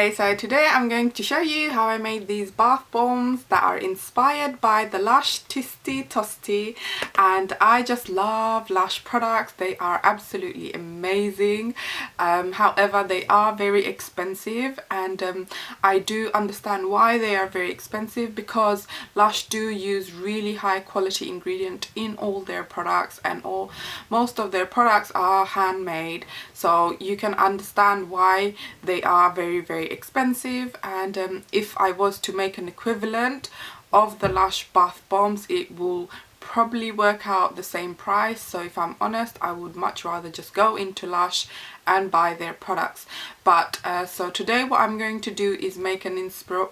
Okay, so today I'm going to show you how I made these bath bombs that are inspired by the LUSH Tisty Tosty, and I just love LUSH products. They are absolutely amazing. However, they are very expensive, and I do understand why they are very expensive, because LUSH do use really high quality ingredient in all their products, and most of their products are handmade, so you can understand why they are very expensive. And if I was to make an equivalent of the LUSH bath bombs, it will probably work out the same price. So if I'm honest, I would much rather just go into LUSH and buy their products. But so today what I'm going to do is make an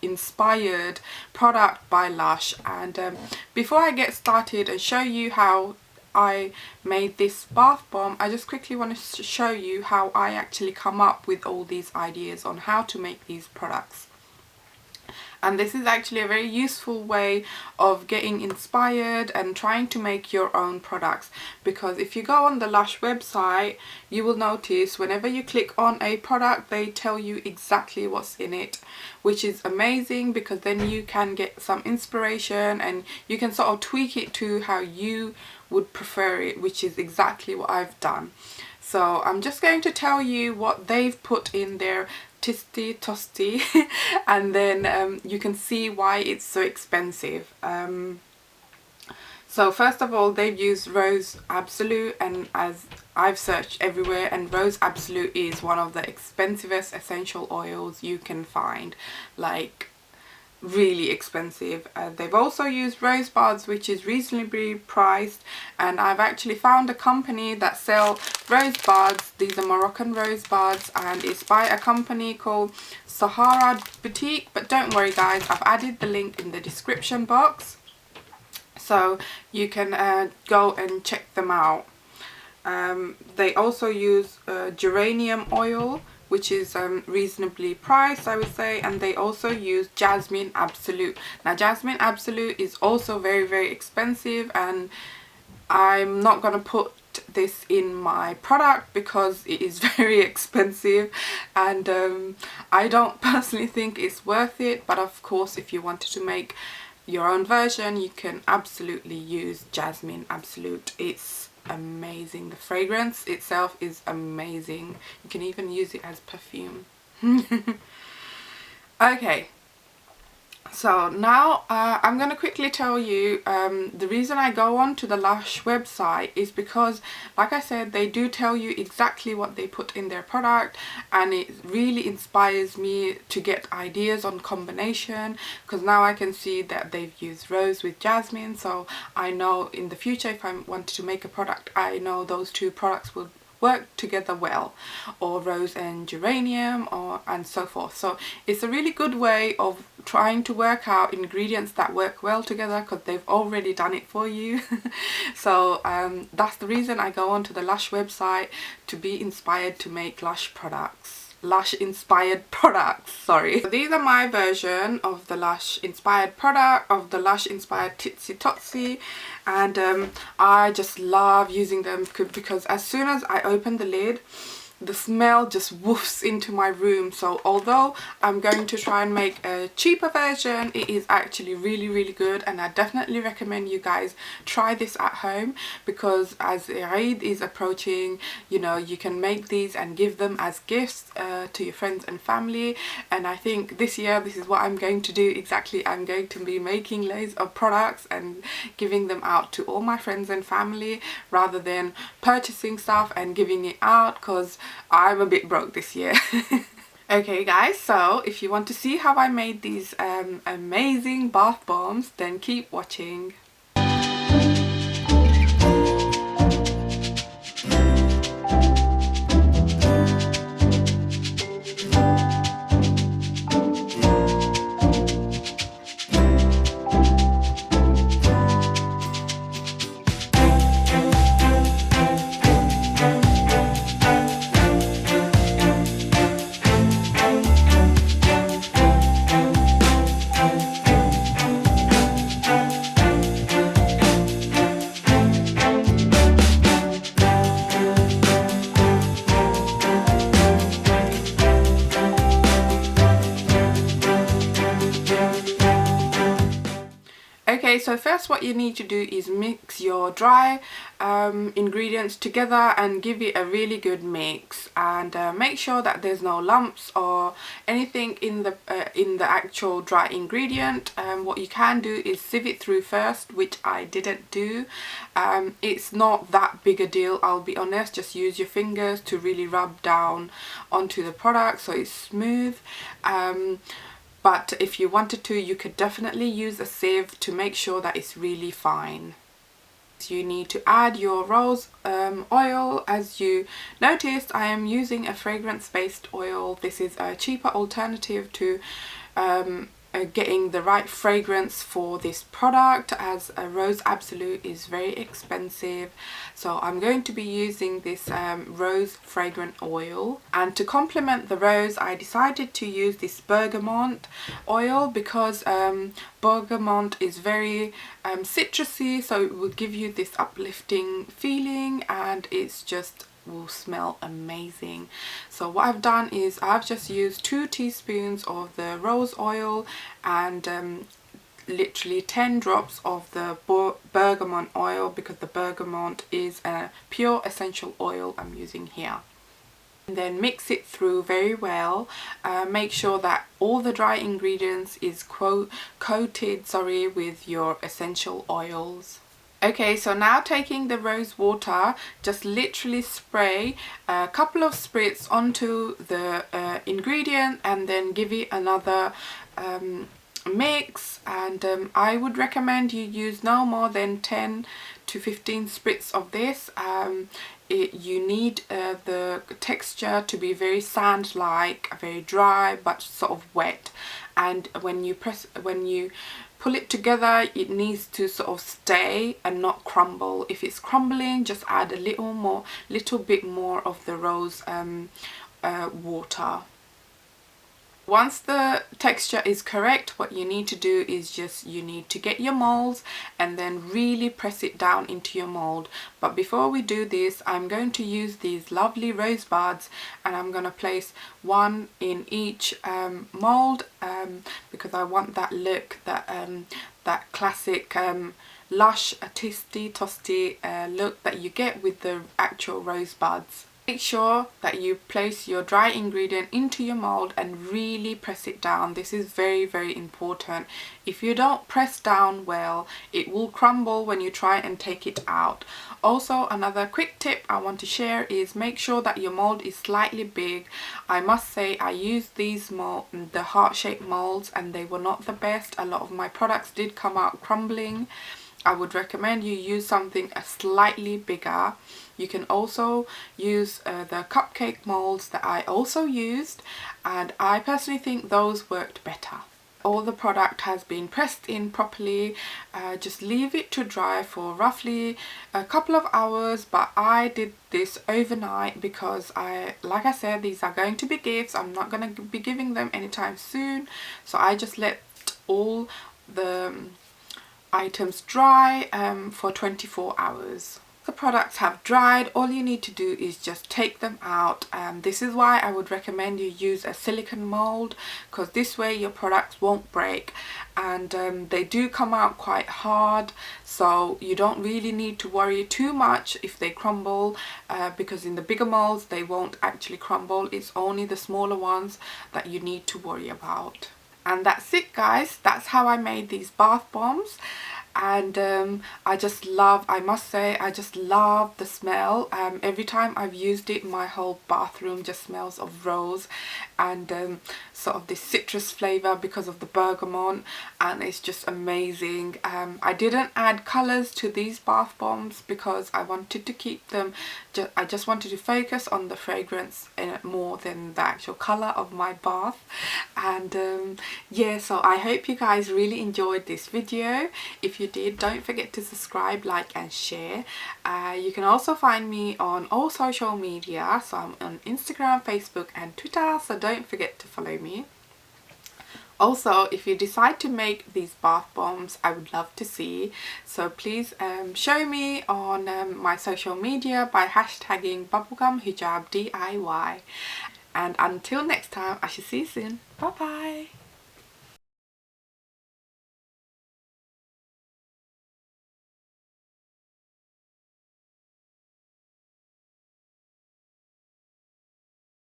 inspired product by LUSH. And before I get started and show you how I made this bath bomb, I just quickly want to show you how I actually come up with all these ideas on how to make these products. And this is actually a very useful way of getting inspired and trying to make your own products, because if you go on the LUSH website, you will notice whenever you click on a product, they tell you exactly what's in it, which is amazing, because then you can get some inspiration and you can sort of tweak it to how you would prefer it, which is exactly what I've done. So I'm just going to tell you what they've put in their Tisty Tosty and then you can see why it's so expensive. So first of all, they've used Rose Absolute, and as I've searched everywhere, and Rose Absolute is one of the expensivest essential oils you can find, like really expensive. They've also used rose buds, which is reasonably priced, and I've actually found a company that sell rose buds. These are Moroccan rose buds, and it's by a company called Sahara Boutique. But don't worry guys, I've added the link in the description box, so you can go and check them out. They also use geranium oil, which is reasonably priced, I would say, and they also use Jasmine Absolute. Now Jasmine Absolute is also very expensive, and I'm not going to put this in my product because it is very expensive, and I don't personally think it's worth it. But of course, if you wanted to make your own version, you can absolutely use Jasmine Absolute. It's amazing. The fragrance itself is amazing. You can even use it as perfume. Okay, so now I'm going to quickly tell you the reason I go on to the LUSH website is because, like I said, they do tell you exactly what they put in their product, and it really inspires me to get ideas on combination, because now I can see that they've used rose with jasmine, so I know in the future if I wanted to make a product, I know those two products will work together well, or rose and geranium, and so forth. So it's a really good way of trying to work out ingredients that work well together, because they've already done it for you. So that's the reason I go onto the LUSH website, to be inspired to make LUSH products. LUSH inspired products, sorry. So these are my version of the LUSH inspired product, of the LUSH inspired Tisty Tosty, and I just love using them because as soon as I open the lid, the smell just woofs into my room. So although I'm going to try and make a cheaper version, it is actually really good, and I definitely recommend you guys try this at home, because as Eid is approaching, you know, you can make these and give them as gifts to your friends and family. And I think this year this is what I'm going to do exactly. I'm going to be making loads of products and giving them out to all my friends and family, rather than purchasing stuff and giving it out, because I'm a bit broke this year. Okay guys, so if you want to see how I made these amazing bath bombs, then keep watching. first what you need to do is mix your dry ingredients together and give it a really good mix, and make sure that there's no lumps or anything in the actual dry ingredient. What you can do is sieve it through first, which I didn't do. It's not that big a deal, I'll be honest. Just use your fingers to really rub down onto the product so it's smooth. But if you wanted to, you could definitely use a sieve to make sure that it's really fine. You need to add your rose oil. As you noticed, I am using a fragrance based oil. This is a cheaper alternative to getting the right fragrance for this product, as a Rose Absolute is very expensive. So I'm going to be using this rose fragrant oil, and to complement the rose I decided to use this bergamot oil because bergamot is very citrusy, so it will give you this uplifting feeling, and it's just will smell amazing. So what I've done is I've just used 2 teaspoons of the rose oil and literally 10 drops of the bergamot oil, because the bergamot is a pure essential oil I'm using here. And then mix it through very well. Make sure that all the dry ingredients is coated with your essential oils. Okay, so now taking the rose water, just literally spray a couple of spritz onto the ingredient and then give it another mix. And I would recommend you use no more than 10 to 15 spritz of this. You need the texture to be very sand-like, very dry but sort of wet. And when you pull it together, it needs to sort of stay and not crumble. If it's crumbling, just add a little bit more of the rose water. Once the texture is correct, what you need to do is you need to get your molds and then really press it down into your mold. But before we do this, I'm going to use these lovely rose buds, and I'm going to place one in each mold because I want that look, that classic LUSH Tisty Tosty look that you get with the actual rose buds. Make sure that you place your dry ingredient into your mold and really press it down. This is very, very important. If you don't press down well, it will crumble when you try and take it out. Also, another quick tip I want to share is make sure that your mold is slightly big. I must say I used these the heart-shaped molds, and they were not the best. A lot of my products did come out crumbling. I would recommend you use something slightly bigger. You can also use the Cupcake Molds that I also used, and I personally think those worked better. All the product has been pressed in properly. Just leave it to dry for roughly a couple of hours, but I did this overnight because like I said, these are going to be gifts. I'm not going to be giving them anytime soon, so I just let all the items dry for 24 hours. The products have dried. All you need to do is just take them out. This is why I would recommend you use a silicone mold, because this way your products won't break, and they do come out quite hard, so you don't really need to worry too much if they crumble, because in the bigger molds they won't actually crumble. It's only the smaller ones that you need to worry about. And that's it, guys. That's how I made these bath bombs. And I must say I just love the smell. Every time I've used it, my whole bathroom just smells of rose and sort of this citrus flavour because of the bergamot, and it's just amazing. I didn't add colours to these bath bombs because I wanted to keep them, I just wanted to focus on the fragrance more than the actual colour of my bath. And yeah, so I hope you guys really enjoyed this video. If you did, don't forget to subscribe, like and share. You can also find me on all social media, so I'm on Instagram, Facebook and Twitter, so don't forget to follow me. Also, if you decide to make these bath bombs, I would love to see, so please show me on my social media by hashtagging bubblegumhijabdiy. And until next time, I shall see you soon. Bye bye.